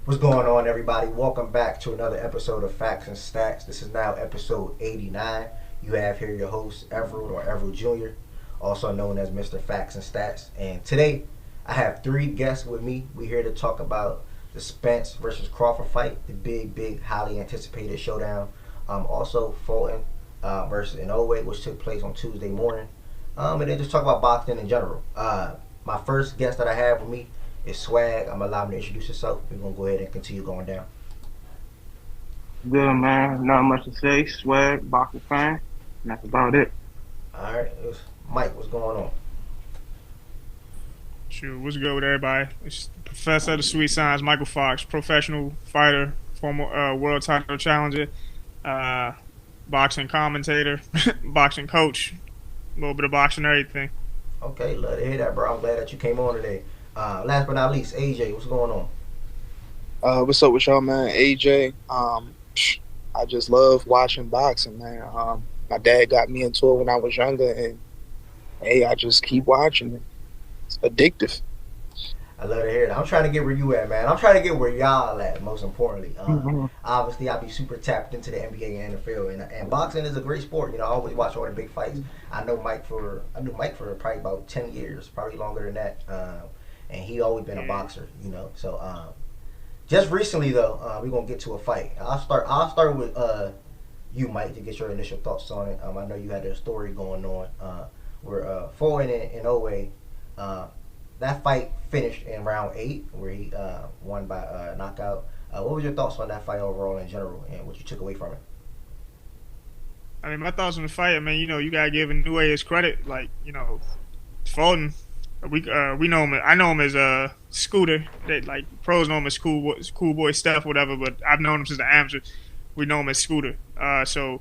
What's going on, everybody? Welcome back to another episode of Facts and Stats. This is now episode 89. You have here your host, Errol or Errol Jr., also known as Mr. Facts and Stats. And today, I have three guests with me. We're here to talk about the Spence versus Crawford fight, the big, highly anticipated showdown. Also, Fulton versus Inoue, which took place on Tuesday morning. And then just talk about boxing in general. My first guest that I have with me is Swag. I'm allowing you to introduce yourself. We're gonna go ahead and continue going down. Good man, not much to say. Swag, boxer fan, and that's about it. All right, Mike. What's going on? Shoot, what's good with everybody? It's Professor of the Sweet Science, Michael Fox, professional fighter, former world title challenger, uh, boxing commentator, boxing coach, a little bit of boxing everything. Okay, love to hear that, bro. I'm glad that you came on today. Last but not least, AJ. What's going on? What's up with y'all, man? AJ. I just love watching boxing, man. My dad got me into it when I was younger, and hey, I just keep watching it. It's addictive. I love to hear that. I'm trying to get where you at, man. I'm trying to get where y'all at. Most importantly, Mhm. obviously, I be super tapped into the NBA and NFL, and boxing is a great sport. I always watch all the big fights. I knew Mike for probably about 10 years, probably longer than that. And he always been a Yeah. boxer. So just recently though, we're gonna get to a fight. I'll start with you, Mike, to get your initial thoughts on it. I know you had a story going on where Foreign and Owe. That fight finished in round 8, where he won by knockout. What was your thoughts on that fight overall in general, and what you took away from it? I mean, my thoughts on the fight. I mean, you gotta give Inoue his credit. Like, Fulton, we know him. I know him as Scooter. That like pros know him as cool boy stuff, whatever. But I've known him since the amateur. We know him as Scooter. So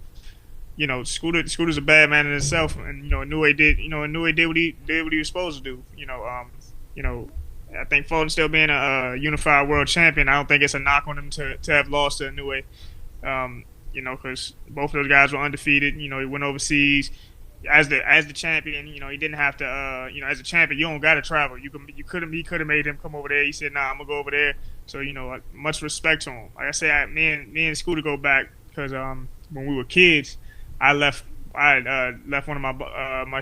Scooter's a bad man in himself, and Inoue did what he was supposed to do. You know, I think Fulton still being a unified world champion, I don't think it's a knock on him to have lost to Inoue. Because both of those guys were undefeated. He went overseas as the champion. He didn't have to. As a champion, you don't got to travel. He could have made him come over there. He said, "Nah, I'm gonna go over there." So like, much respect to him. Like I say, me and Scooter go back because when we were kids, I left left one of my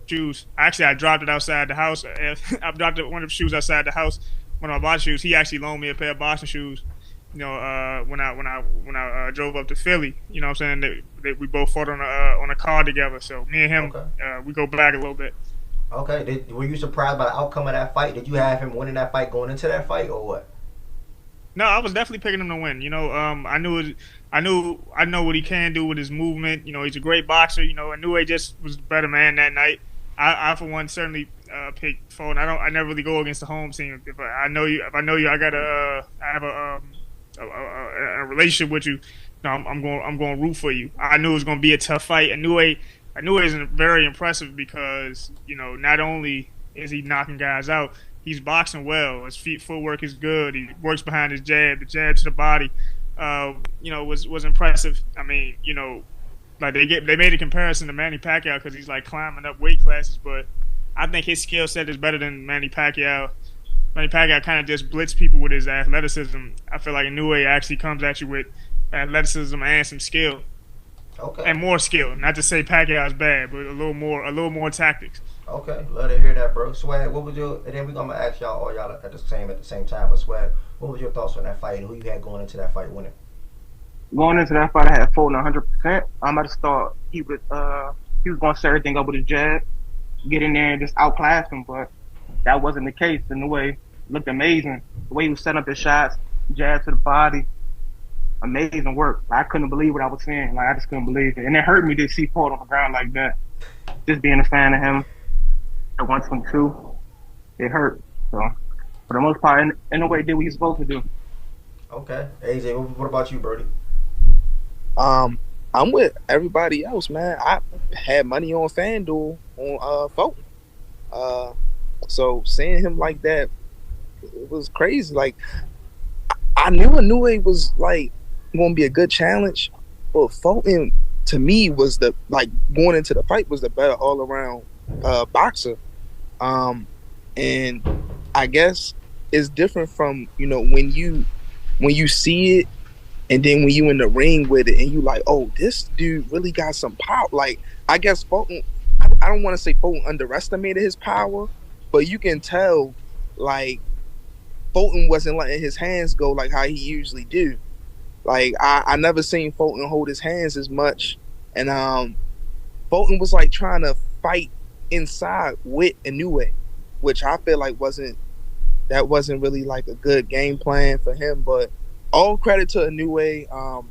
shoes. Actually, I dropped it outside the house. I dropped one of the shoes outside the house. One of my boxing shoes. He actually loaned me a pair of boxing shoes. When I drove up to Philly. What I'm saying, we both fought on a car together. So me and him, Okay. we go back a little bit. Okay. Were you surprised by the outcome of that fight? Did you have him winning that fight going into that fight, or what? No, I was definitely picking him to win. I know what he can do with his movement. He's a great boxer. I knew he just was a better man that night. I for one certainly picked Foden. I never really go against the home team. If I know you, I have a relationship with you. No, I'm going to root for you. I knew it was going to be a tough fight. I knew it isn't very impressive because not only is he knocking guys out, he's boxing well. His footwork is good. He works behind his jab. The jab to the body, was impressive. I mean, like they made a comparison to Manny Pacquiao because he's like climbing up weight classes, but I think his skill set is better than Manny Pacquiao. Manny Pacquiao kind of just blitz people with his athleticism. I feel like Inoue actually comes at you with athleticism and some skill Okay. and more skill. Not to say Pacquiao is bad, but a little more tactics. Okay, love to hear that, bro. Swag, what was your? And then we gonna ask y'all all y'all at the same time. But Swag, what was your thoughts on that fight and who you had going into that fight winning? Going into that fight, I had Fulton 100%. I'm at the start. He was going to set everything up with his jab, get in there and just outclass him, but that wasn't the case. In the way, looked amazing. The way he was setting up his shots, jab to the body, amazing work. I couldn't believe what I was seeing. Like I just couldn't believe it, and it hurt me to see Fulton on the ground like that. Just being a fan of him at 122, it hurt. So, for the most part, in a way, did what he's supposed to do. Okay, AJ, what about you, Brody? Um, I'm with everybody else, man. I had money on FanDuel on Fulton. Uh, so seeing him like that, it was crazy. Like I knew Inoue was like going to be a good challenge, but Fulton to me was the like going into the fight was the better all around boxer. And I guess it's different from when you when you see it, and then when you in the ring with it, and you like, oh, this dude really got some power. Like, I guess Fulton, I don't want to say Fulton underestimated his power, but you can tell, like, Fulton wasn't letting his hands go like how he usually do. Like, I never seen Fulton hold his hands as much, and Fulton was like trying to fight inside with Inoue, which I feel like wasn't really like a good game plan for him. But all credit to Inoue.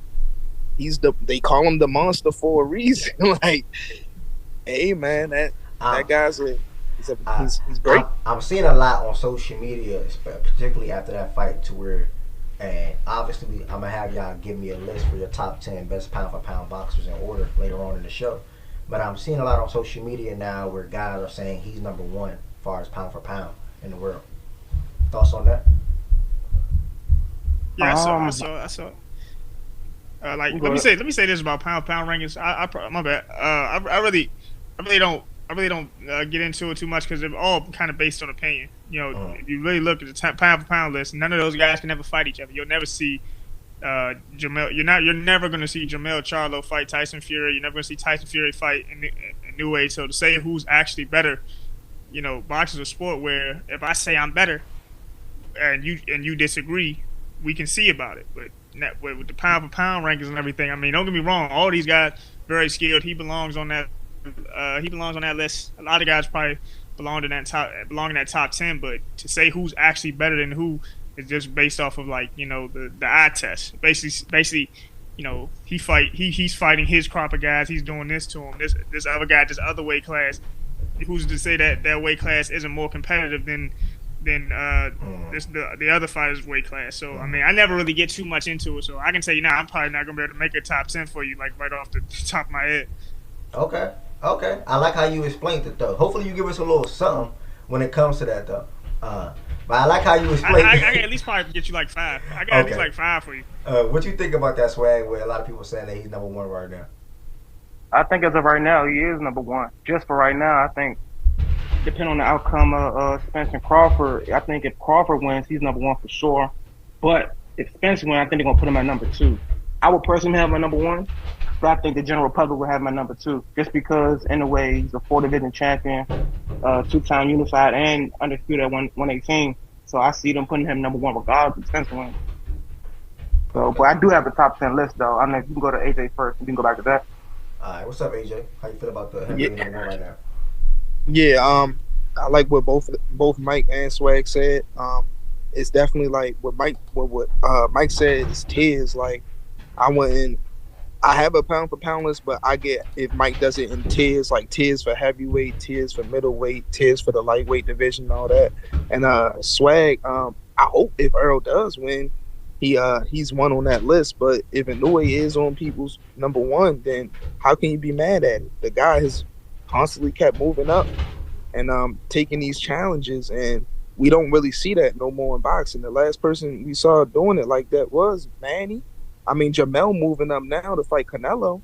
They call him the monster for a reason. Like, hey man, that guy's he's great. I'm seeing a lot on social media, particularly after that fight, to where, and obviously I'm gonna have y'all give me a list for your top 10 best pound for pound boxers in order later on in the show. But I'm seeing a lot on social media now where guys are saying he's number one as far as pound for pound in the world. Thoughts on that? Yeah, I saw. Like, let me say this about pound rankings. My bad. I really don't get into it too much because they're all kind of based on opinion. You know, if you really look at the pound for pound list, none of those guys can ever fight each other. You'll never see Jamel. You're never going to see Jamel Charlo fight Tyson Fury. You're never going to see Tyson Fury fight Inoue. So to say who's actually better, you know, boxing is a sport where if I say I'm better and you disagree, we can see about it. But with the pound for pound rankings and everything, I mean, don't get me wrong, all these guys very skilled. He belongs on that. He belongs on that list. A lot of guys probably belong in that top 10. But to say who's actually better than who is just based off of, like, you know, the eye test. Basically, you know, he's fighting his crop of guys. He's doing this to him. This other guy, this other weight class. Who's to say that weight class isn't more competitive than the other fighters' weight class? So I mean, I never really get too much into it. So I can tell you now, I'm probably not gonna be able to make a top 10 for you, like right off the top of my head. Okay. I like how you explained it though. Hopefully, you give us a little something when it comes to that though. But I like how you explained. I can at least probably get you like 5. I got at least like 5 for you. What you think about that, Swag? Where a lot of people saying that he's number one right now. I think as of right now, he is number one. Just for right now, I think, depending on the outcome of Spence and Crawford, I think if Crawford wins, he's number one for sure. But if Spence wins, I think they're going to put him at number 2. I would personally have my number 1, but I think the general public will have my number 2. Just because, in a way, he's a 4-division champion, 2-time unified, and undisputed at 118. So I see them putting him number 1 regardless if Spence wins. So, but I do have the top 10 list, though. I know if you can go to AJ first, you can go back to that. All right, what's up, AJ? How you feel about him being number 1 right now? Yeah, I like what both Myke and Swag said. It's definitely like what Myke said is tears. Like, I have a pound for pound list, but I get if Myke does it in tiers, like tiers for heavyweight, tiers for middleweight, tiers for the lightweight division, and all that. And Swag, I hope if Errol does win, he's one on that list. But if Inoue is on people's number 1, then how can you be mad at it? The guy has constantly kept moving up and taking these challenges, and we don't really see that no more in boxing. The last person we saw doing it like that was Manny. I mean, Jamel moving up now to fight Canelo.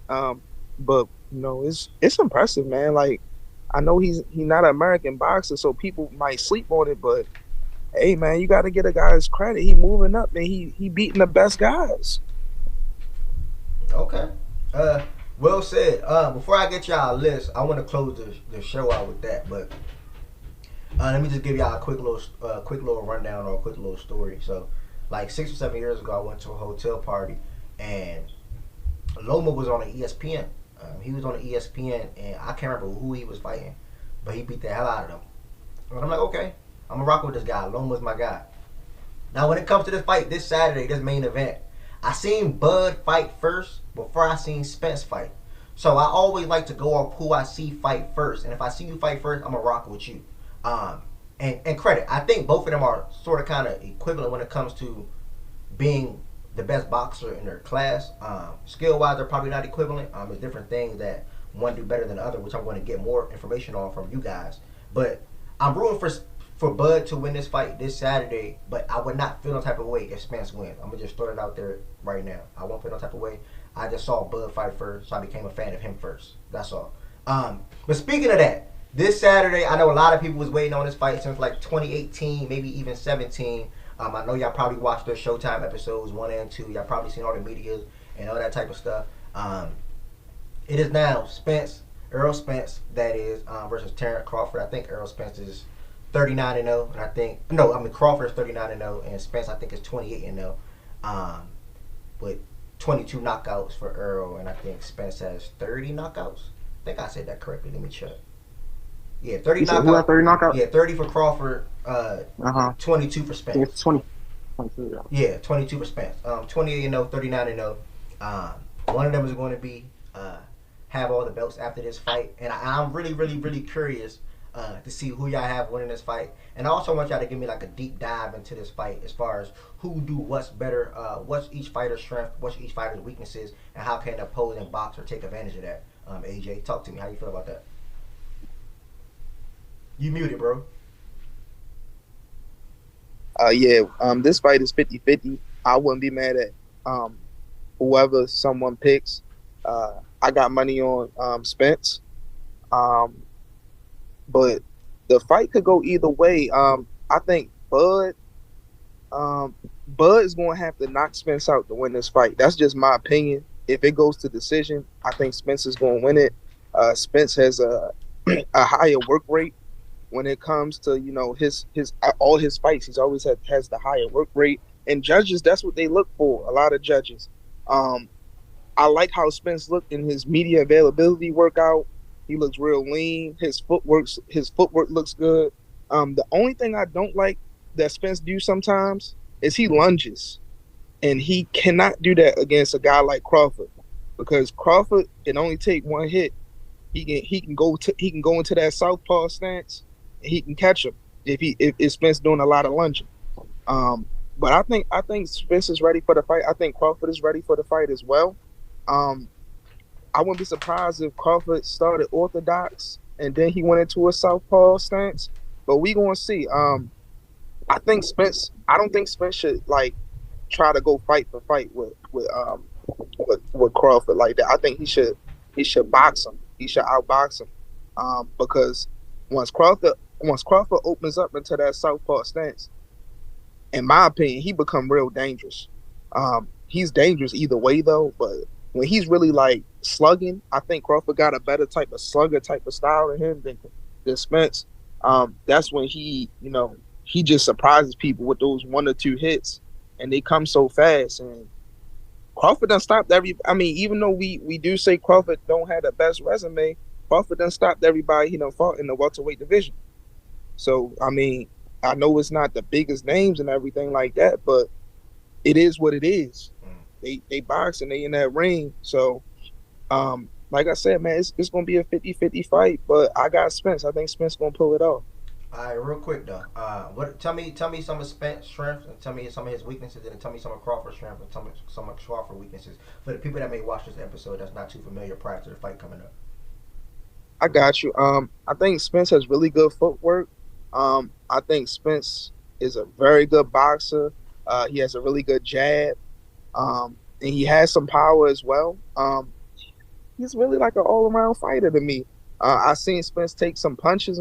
But you know, it's impressive, man. Like, I know he's not an American boxer, so people might sleep on it, but hey, man, you got to get a guy his credit. He moving up, and he beating the best guys. Okay. Well said. Before I get y'all a list, I want to close the show out with that. But let me just give y'all a quick little rundown or a quick little story. So, like 6 or 7 years ago, I went to a hotel party, and Loma was on the ESPN. He was on the ESPN, and I can't remember who he was fighting, but he beat the hell out of them. And I'm like, okay, I'm gonna rock with this guy. Loma's my guy. Now, when it comes to this fight, this Saturday, this main event, I seen Bud fight first before I seen Spence fight. So I always like to go off who I see fight first. And if I see you fight first, I'm going to rock with you. And credit, I think both of them are sort of kind of equivalent when it comes to being the best boxer in their class. Skill-wise, they're probably not equivalent. There's different things that one do better than the other, which I'm going to get more information on from you guys. But I'm rooting for Bud to win this fight this Saturday, but I would not feel no type of way if Spence wins. I'm going to just throw it out there right now. I won't feel no type of way. I just saw Bud fight first, so I became a fan of him first. That's all. But speaking of that, this Saturday, I know a lot of people was waiting on this fight since like 2018, maybe even 17. I know y'all probably watched the Showtime episodes 1 and 2. Y'all probably seen all the media and all that type of stuff. It is now Errol Spence, that is, versus Terence Crawford. I think Errol Spence is 39-0, and Crawford is 39-0, and Spence I think is 28-0, with 22 knockouts for Errol, and I think Spence has 30 knockouts. I think I said that correctly. Let me check. Yeah, 30 knockouts. Who had 30 knockouts? Yeah, 30 for Crawford, 22 for Spence. It's 22. Yeah, 22 for Spence. 28-0, 39-0. One of them is going to be have all the belts after this fight, and I'm really, really, really curious to see who y'all have winning this fight. And I also want y'all to give me like a deep dive into this fight as far as who do what's better, what's each fighter's strength, what's each fighter's weaknesses, and how can the opposing boxer take advantage of that. AJ, talk to me. How you feel about that? You muted, bro. This fight is 50-50. I wouldn't be mad at whoever someone picks. I got money on Spence. But the fight could go either way. I think Bud's going to have to knock Spence out to win this fight. That's just my opinion. If it goes to decision, I think Spence is going to win it. Spence has a higher work rate when it comes to his all his fights. He's always has the higher work rate, and judges, that's what they look for. A lot of judges. I like how Spence looked in his media availability workout. He looks real lean. His footwork looks good. The only thing I don't like that Spence do sometimes is he lunges, and he cannot do that against a guy like Crawford, because Crawford can only take one hit. He can go into that southpaw stance, and he can catch him if Spence doing a lot of lunging. But I think Spence is ready for the fight. I think Crawford is ready for the fight as well. I wouldn't be surprised if Crawford started orthodox and then he went into a southpaw stance. But we gonna see. I don't think Spence should try to go fight for fight with Crawford like that. I think he should box him. He should outbox him. Because once Crawford opens up into that southpaw stance, in my opinion, he become real dangerous. He's dangerous either way though, but when he's really slugging, I think Crawford got a better type of slugger type of style in him than Spence. That's when he just surprises people with those 1 or 2 hits, and they come so fast. And Crawford done stopped even though we do say Crawford don't have the best resume, Crawford done stopped everybody he done fought in the welterweight division. So I know it's not the biggest names and everything like that, but it is what it is. They box and they in that ring. So, like I said, man, it's going to be a 50-50 fight, but I got Spence. I think Spence going to pull it off. All right, real quick, though. Tell me some of Spence's strengths, and tell me some of his weaknesses, and tell me some of Crawford's strengths, and tell me some of Crawford's weaknesses for the people that may watch this episode that's not too familiar prior to the fight coming up. I got you. I think Spence has really good footwork. I think Spence is a very good boxer. He has a really good jab. And he has some power as well. He's really like an all-around fighter to me. I seen Spence take some punches.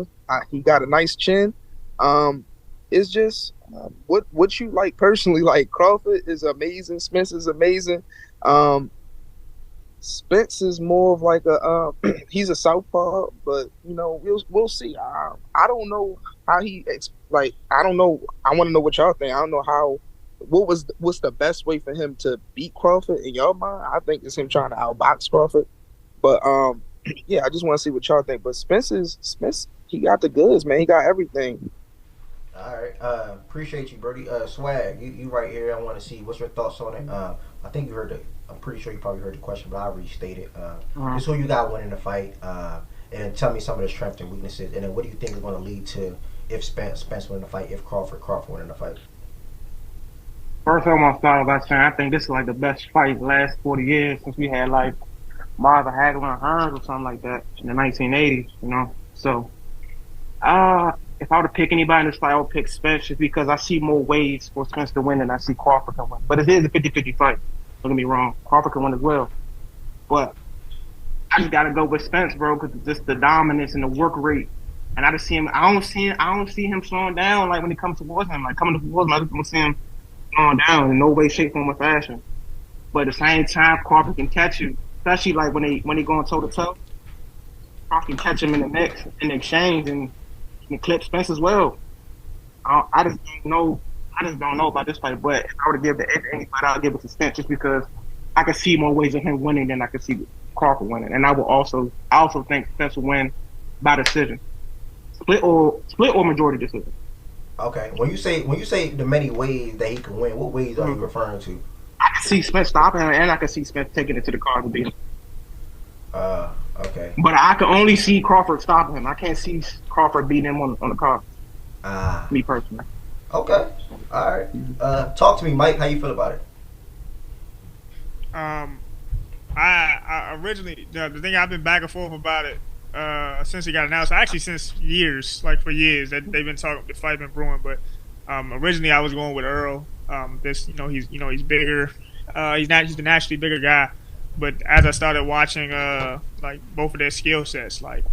He got a nice chin. It's just what you like personally. Like Crawford is amazing. Spence is amazing. Spence is more of like he's a southpaw, but we'll see. I don't know how I don't know. I want to know what y'all think. I don't know what's the best way for him to beat Crawford in your mind. I think it's him trying to outbox Crawford. But yeah, I just want to see what y'all think. But Spence, he got the goods, man. He got everything. All right, appreciate you, Brody. Swag, you right here. I want to see what's your thoughts on it. I think you heard I'm pretty sure you probably heard the question, but I'll restate it. Just who you got winning the fight, and then tell me some of the strengths and weaknesses, and then what do you think is going to lead to if Spence winning the fight, if Crawford winning the fight. First, I want to start by saying I think this is like the best fight the last 40 years since we had like Martha Hagler and Hearns or something like that in the 1980s, So, if I were to pick anybody in this fight, I would pick Spence just because I see more ways for Spence to win than I see Crawford can win. But it is a 50-50 fight. Don't get me wrong. Crawford can win as well. But I just got to go with Spence, bro, because just the dominance and the work rate And I just see him. I don't see him slowing down. Like when it comes towards him, like coming towards him, I don't see him slowing down in no way, shape, form, or fashion. But at the same time, Crawford can catch you, especially like when they going toe to toe. Crawford can catch him in the next in the exchange and can clip Spence as well. I just don't know. I just don't know about this fight. But if I were to give the edge to any fight, I'll give it to Spence just because I can see more ways of him winning than I can see Crawford winning. And I also think Spence will win by decision, split or majority decision. Okay. When you say the many ways that he can win, what ways are you referring to? I can see Spence stopping him, and I can see Spence taking it to the car to beat him. Okay. But I can only see Crawford stopping him. I can't see Crawford beating him on the car. Me personally. Okay. All right. Talk to me, Mike. How you feel about it? I originally the thing I've been back and forth about it since it got announced. Actually, since years, like for years that they've been talking, the fight been brewing. But originally I was going with Errol. He's bigger. He's the naturally bigger guy. But as I started watching like both of their skill sets, like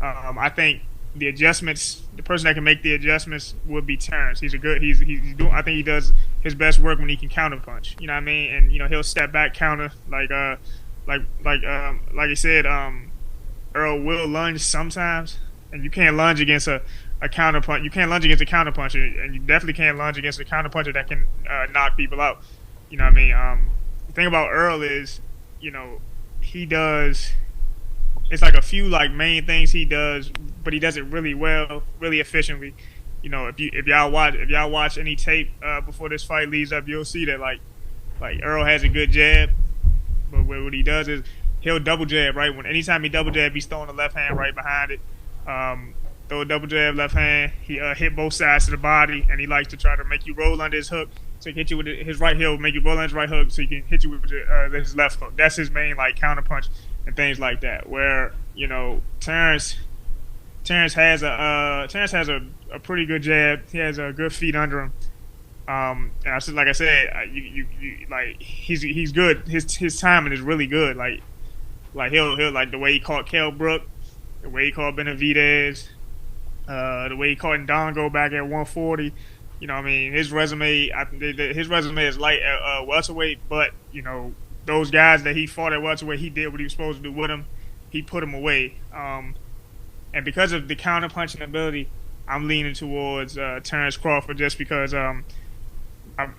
I think the adjustments, the person that can make the adjustments would be Terence. He's doing. I think he does his best work when he can counter punch. You know what I mean? And he'll step back counter like I said. Errol will lunge sometimes, and you can't lunge against a counter punch. You can't lunge against a counter puncher, and you definitely can't lunge against a counter puncher that can knock people out. You know what I mean? The thing about Errol is, he does. It's like a few like main things he does, but he does it really well, really efficiently. If y'all watch any tape before this fight leads up, you'll see that like Errol has a good jab, but what he does is he'll double jab, right? Anytime he double jab, he's throwing the left hand right behind it. Throw a double jab left hand. He hit both sides to the body, and he likes to try to make you roll under his hook. So he can hit you with his right heel, make you roll under his right hook, so he can hit you with his left hook. That's his main like counter punch and things like that. Where Terence has a pretty good jab. He has a good feet under him. And like I said, he's good. His timing is really good. Like he'll like the way he caught Kell Brook, the way he caught Benavidez, the way he caught Ndongo back at 140. I mean, his resume is light at welterweight, but those guys that he fought at welterweight, he did what he was supposed to do with him. He put him away. And because of the counter punching ability, I'm leaning towards Terence Crawford just because like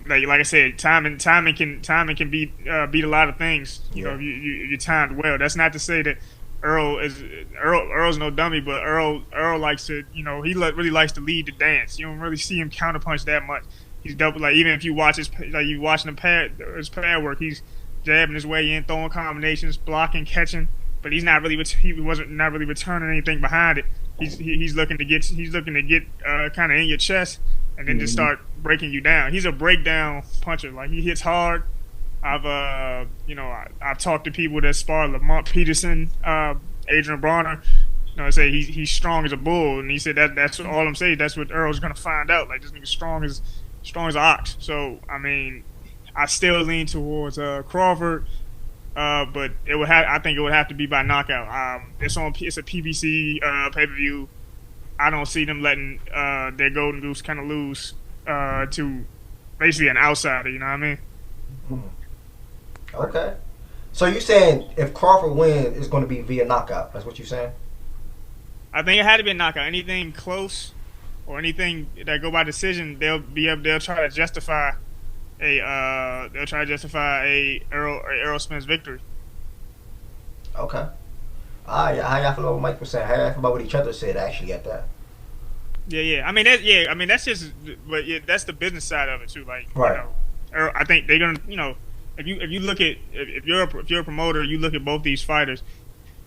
I said, timing can beat a lot of things. You timed well. That's not to say that Errol's no dummy, but Errol likes to he really likes to lead the dance. You don't really see him counterpunch that much. He's double even if you watch his you watching his pad work, he's jabbing his way in, throwing combinations, blocking, catching, but he wasn't really returning anything behind it. He's looking to get kind of in your chest and then just start breaking you down. He's a breakdown puncher. Like he hits hard. I've talked to people that spar Lamont Peterson, Adrian Bronner. I say he's strong as a bull, and he said that's all I'm saying. That's what Errol's gonna find out. Like this nigga's strong as an ox. So I mean, I still lean towards Crawford, but I think it would have to be by knockout. It's a PBC pay-per-view. I don't see them letting their golden goose kind of lose to basically an outsider. You know what I mean? Okay. So you saying if Crawford wins, it's going to be via knockout? That's what you're saying? I think it had to be a knockout. Anything close or anything that go by decision, they'll try to justify a Errol Spence victory. Okay. How y'all feel about what Mike was saying? How y'all feel about what each other said actually at that? Yeah. I mean, that's just, but yeah, that's the business side of it too. Like, right. I think they're gonna, if you look at if you're a promoter, you look at both these fighters.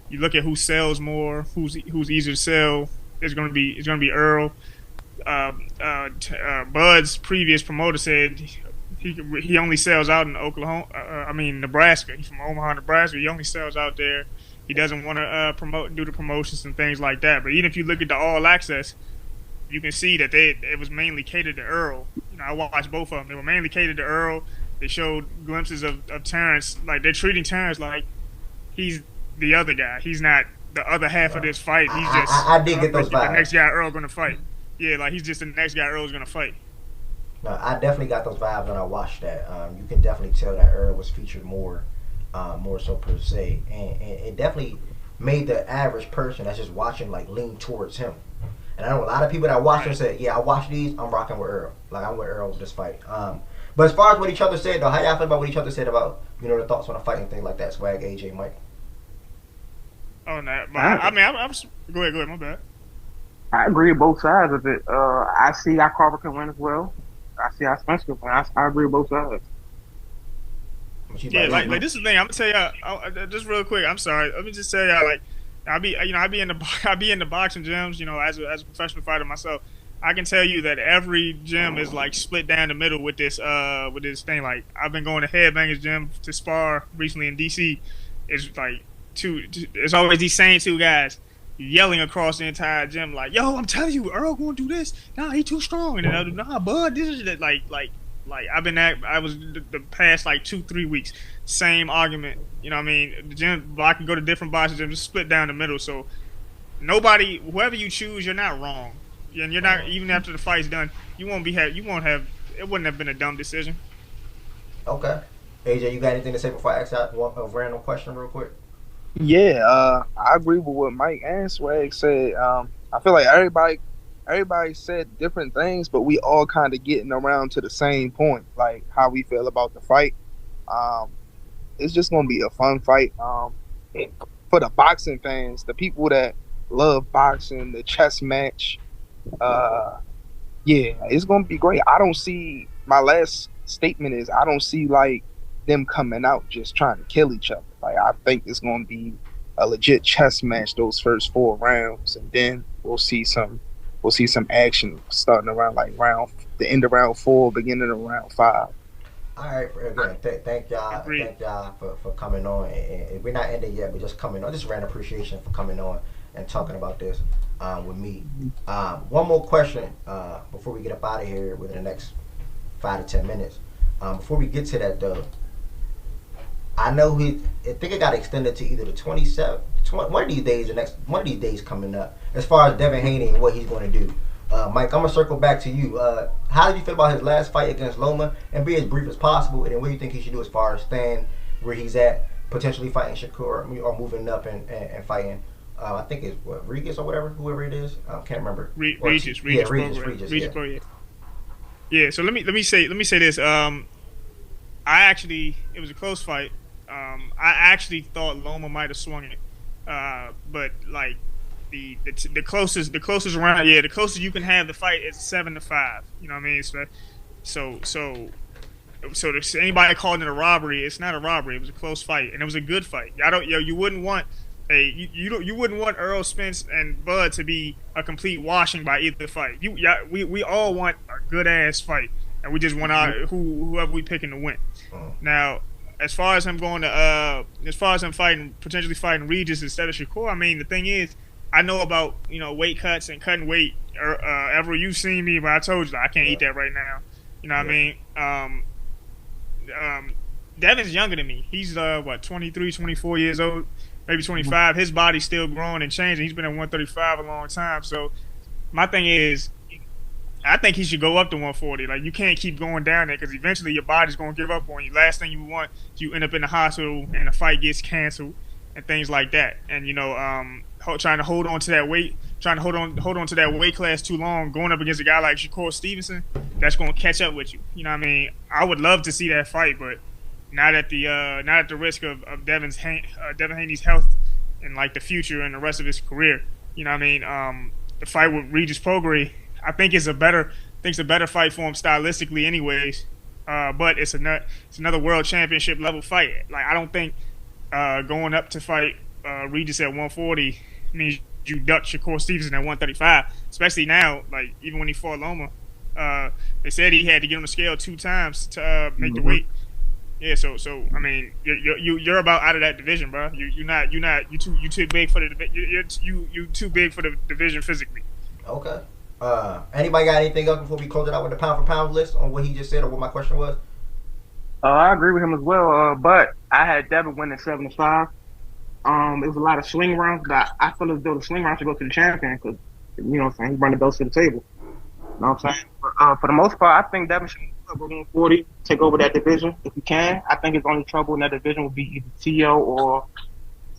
You look at who sells more, who's easier to sell. It's gonna be Errol. Bud's previous promoter said he only sells out in Nebraska. He's from Omaha, Nebraska. He only sells out there. He doesn't want to do the promotions and things like that. But even if you look at the All Access, you can see that it was mainly catered to Errol. I watched both of them. They were mainly catered to Errol. They showed glimpses of Terence. Like they're treating Terence like he's the other guy. He's not the other half of this fight. He's just I did get those the vibes. next guy Earl gonna fight. Yeah, like he's just the next guy Earl's gonna fight. No, I definitely got those vibes when I watched that. You can definitely tell that Earl was featured more so per se, and it definitely made the average person that's just watching like lean towards him. And I know a lot of people that watched him said, "Yeah, I watched these. I'm rocking with Earl. Like I'm with Earl with this fight." But as far as what each other said, though, how y'all feel about what each other said about the thoughts on the fight and things like that? Swag, AJ, Mike. Oh no, but I mean, I'm go ahead, my bad. I agree with both sides of it. I see how Crawford can win as well. I see how Spence can win. I agree with both sides. Yeah, like this is the thing. I'm gonna tell y'all just real quick. I'm sorry. Let me just tell y'all like I be in the boxing gyms. As a professional fighter myself, I can tell you that every gym is like split down the middle with this thing. Like I've been going to Headbangers Gym to spar recently in DC. It's like it's always these same two guys yelling across the entire gym like, "Yo, I'm telling you, Earl gonna do this. Nah, he too strong." And then other, "Nah, bud, this is like I've been I was the past like 2-3 weeks same argument. You know what I mean? The gym, I can go to different boxing gyms, just split down the middle. So nobody, whoever you choose, you're not wrong, and you're not even after the fight's done. You won't have. It wouldn't have been a dumb decision. Okay, AJ, you got anything to say before I ask out a random question real quick? Yeah, I agree with what Mike and Swag said. I feel like everybody said different things, but we all kind of getting around to the same point, like how we feel about the fight. It's just gonna be a fun fight. For the boxing fans, the people that love boxing, the chess match, yeah, it's gonna be great. My last statement is I don't see like them coming out just trying to kill each other. Like I think it's gonna be a legit chess match those first 4 rounds, and then we'll see some action starting around like the end of round 4, beginning of round 5. All right, again, thank y'all for coming on. And we're not ending yet, we're just coming on. Just random appreciation for coming on and talking about this with me. One more question before we get up out of here within the next 5 to 10 minutes. Before we get to that though, I know I think it got extended to either the 27th, one of these days coming up. As far as Devin Haney and what he's going to do, Mike, I'm gonna circle back to you. How did you feel about his last fight against Loma? And be as brief as possible. And then what do you think he should do as far as staying where he's at, potentially fighting Shakur or moving up and fighting? I think it's Regis or whoever it is. I can't remember. Regis. Yeah. Yeah. So let me say this. It was a close fight. I actually thought Loma might have swung it, but like the closest round, the closest you can have the fight is 7-5. You know what I mean? So to anybody calling it a robbery, it's not a robbery. It was a close fight, and it was a good fight. You wouldn't want you wouldn't want Errol, Spence, and Bud to be a complete washing by either fight. We all want a good ass fight, and we just want whoever we picking to win. Now, as far as him potentially fighting Regis instead of Shakur, I mean, the thing is, I know about weight cuts and cutting weight. Errol, you've seen me, but I told you I can't eat that right now. You know what I mean? Devin's younger than me. He's 23, 24 years old, maybe 25. His body's still growing and changing. He's been at 135 a long time. So my thing is, I think he should go up to 140. Like, you can't keep going down there because eventually your body's going to give up on you. Last thing you want is you end up in the hospital and the fight gets canceled and things like that. And trying to hold on to that weight, hold on to that weight class too long, going up against a guy like Shakur Stevenson, that's going to catch up with you. You know what I mean? I would love to see that fight, but not at the risk of Devin Haney's health and like the future and the rest of his career. You know what I mean? The fight with Regis Prograis, I think it's a better fight for him stylistically, anyways. But it's another world championship level fight. Like, I don't think going up to fight Regis at 140 means you duck Shakur Stevenson at 135. Especially now, like even when he fought Loma, they said he had to get on the scale 2 times to make the weight. Yeah, so I mean, you're about out of that division, bro. You too big for the you too big for the division physically. Okay. Anybody got anything else before we close it out with the pound for pound list on what he just said or what my question was? I agree with him as well. But I had Devin winning 7-5. It was a lot of swing rounds, but I feel as though the swing rounds should go to the champion because, you know what I'm saying, he brought the belts to the table. You know what I'm saying? But, for the most part, I think Devin should go 140, take over that division if he can. I think his only trouble in that division would be either Tio or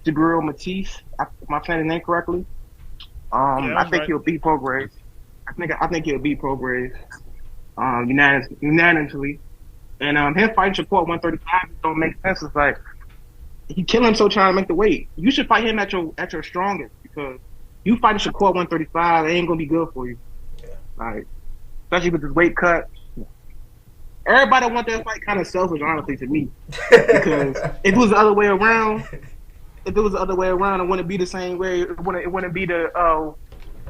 Jabril Matisse, if I'm saying his name correctly. I think he'll beat Prograis. I think he'll beat Prograis unanimously. And him fighting Shakur at 135 don't make sense. It's like he killing him so trying to make the weight. You should fight him at your strongest because you fighting Shakur at 135, it ain't gonna be good for you. Yeah. Like especially with this weight cut. Everybody want that fight kind of selfish, honestly, to me. Because if it was the other way around, it wouldn't be the same way. It wouldn't be the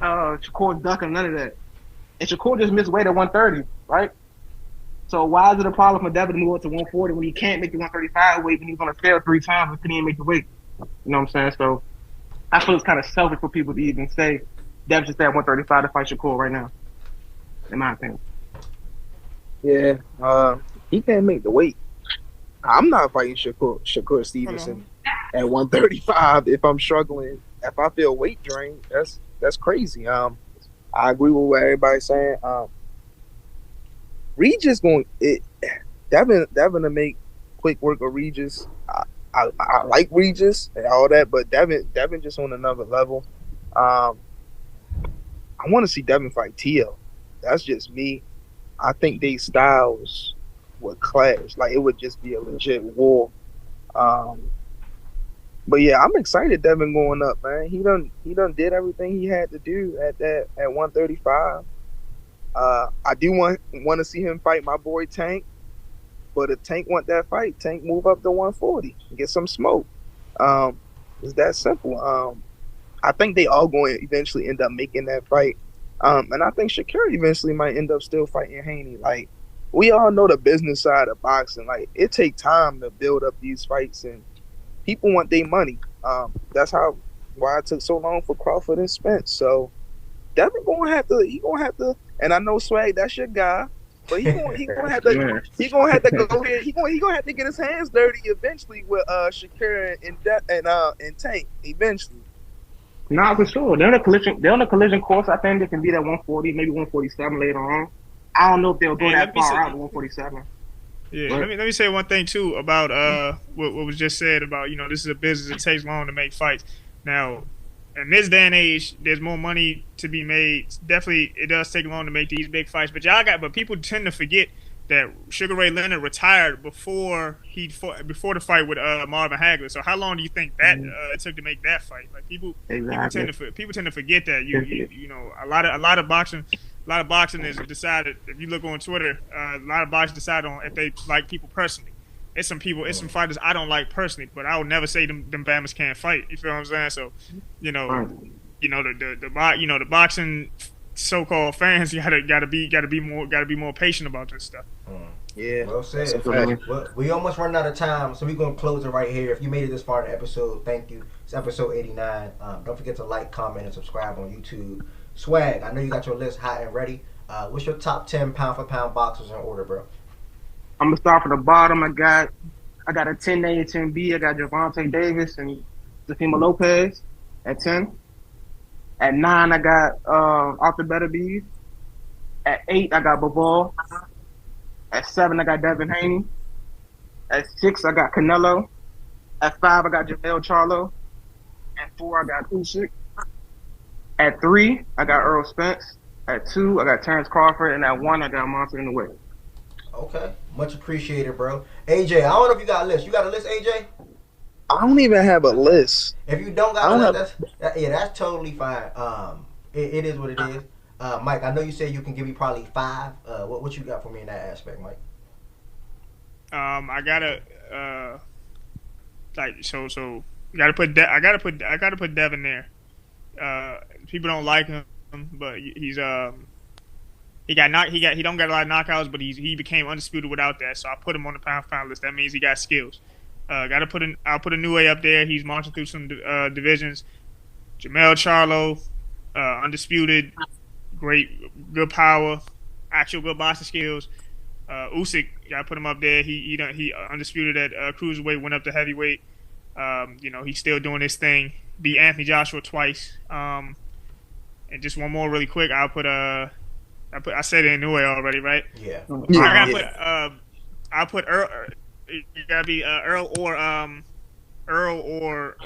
Shakur ducking, none of that. And Shakur just missed weight at 130, right? So why is it a problem for Devin to move up to 140 when he can't make the 135 weight when he's going to fail 3 times and couldn't even make the weight? You know what I'm saying? So I feel it's kind of selfish for people to even say Devin should stay at 135 to fight Shakur right now, in my opinion. Yeah, he can't make the weight. I'm not fighting Shakur Stevenson at 135 if I'm struggling. If I feel weight drain, that's crazy. I agree with what everybody's saying. Regis Devin to make quick work of Regis. I like Regis and all that, but Devin just on another level. I want to see Devin fight Tio. That's just me. I think these styles would clash. Like it would just be a legit war. But yeah, I'm excited Devin going up, man. He done did everything he had to do at 135. I do want to see him fight my boy Tank, but if Tank want that fight, Tank move up to 140 and get some smoke. It's that simple. I think they all going to eventually end up making that fight. And I think Shakur eventually might end up still fighting Haney. Like we all know the business side of boxing. Like it take time to build up these fights, and people want their money. That's why it took so long for Crawford and Spence. So Devin gonna have to. And I know Swag, that's your guy, but he gonna have to go ahead. He gonna have to get his hands dirty eventually with Shakur and Tank eventually. Nah, for sure. They're on a collision course. I think they can be at 140, maybe 147 later on. I don't know if they'll go that far out to 147. Yeah, let me say one thing too about what was just said about, you know, this is a business. It takes long to make fights. Now, in this day and age, there's more money to be made. Definitely, it does take long to make these big fights. But people tend to forget that Sugar Ray Leonard retired before the fight with Marvin Hagler. So how long do you think that it took to make that fight? Like people tend to forget that. You know, a lot of boxing is decided. If you look on Twitter, a lot of boxers decide on if they like people personally. It's some fighters I don't like personally, but I would never say them Bammers can't fight. You feel what I'm saying? So, the boxing so-called fans gotta be more patient about this stuff. Yeah, well said. Well, we almost running out of time, so we're gonna close it right here. If you made it this far in the episode, thank you. It's episode 89. Don't forget to like, comment, and subscribe on YouTube. Swag, I know you got your list hot and ready. What's your top 10 pound for pound boxers in order, bro? I'm gonna start from the bottom. I got a 10A and 10B. I got Gervonta Davis and Teofimo Lopez at 10. At 9, I got Arthur Beterbiev. At 8, I got Bivol. At 7, I got Devin Haney. At 6, I got Canelo. At 5, I got Jamel Charlo. At 4, I got Usyk. At 3, I got Errol Spence. At 2, I got Terence Crawford. And at 1, I got Monster Inoue. Okay. Much appreciated, bro. AJ, I don't know if you got a list. You got a list, AJ? I don't even have a list. If you don't got a list, that's totally fine. It is what it is. Mike, I know you said you can give me probably 5. What you got for me in that aspect, Mike? I gotta so you gotta put I gotta put Devin there. People don't like him, but he don't get a lot of knockouts, but he became undisputed without that. So I put him on the pound for pound list. That means he got skills. I'll put Inoue up there. He's marching through some divisions. Jamel Charlo, undisputed, good power, actual good boxing skills. Usyk, gotta put him up there. He undisputed at cruiserweight, went up to heavyweight. You know, he's still doing his thing. Beat Anthony Joshua twice. And just one more really quick. I said Inoue already, right? Yeah. I'll put Earl. It gotta be Errol or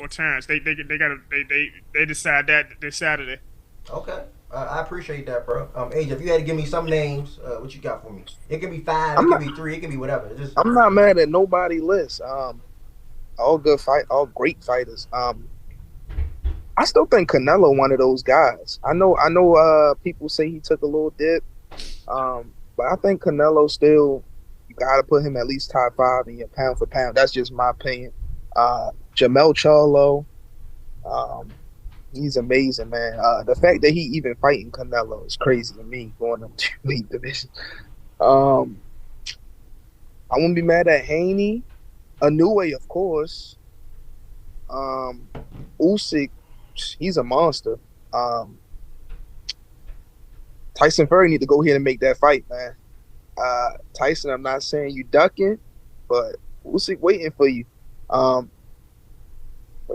Terence. They decide that this Saturday. Okay. I appreciate that, bro. AJ, if you had to give me some names, what you got for me? It can be 5, it can be 3, it can be whatever. I'm not mad at nobody list. All great fighters. I still think Canelo one of those guys. I know people say he took a little dip. But I think Canelo still, you gotta put him at least top 5 in your pound for pound. That's just my opinion. Jamel Charlo, he's amazing, man. The fact that he even fighting Canelo is crazy to me, going up to weight division. I wouldn't be mad at Haney. Inoue, of course. Usyk, he's a monster. Tyson Fury need to go ahead and make that fight, man. Tyson, I'm not saying you ducking, but Usyk waiting for you. But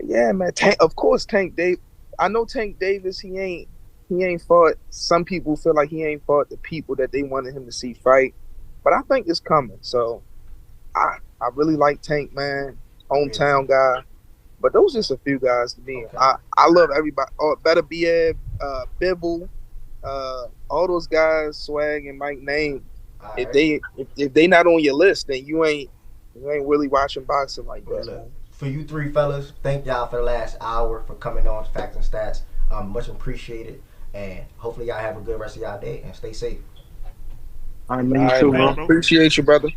yeah, man. Of course, Tank Davis. I know Tank Davis. He ain't fought. Some people feel like he ain't fought the people that they wanted him to see fight, but I think it's coming. So I really like Tank, man. Hometown guy. But those just a few guys to me. Okay. I love everybody. Better Biev, Bibble, all those guys, Swag and Mike name. If they not on your list, then you ain't really watching boxing like that. Look, for you 3 fellas, thank y'all for the last hour for coming on Facts and Stats. Much appreciated, and hopefully y'all have a good rest of y'all day and stay safe. All right, man. Appreciate you, brother.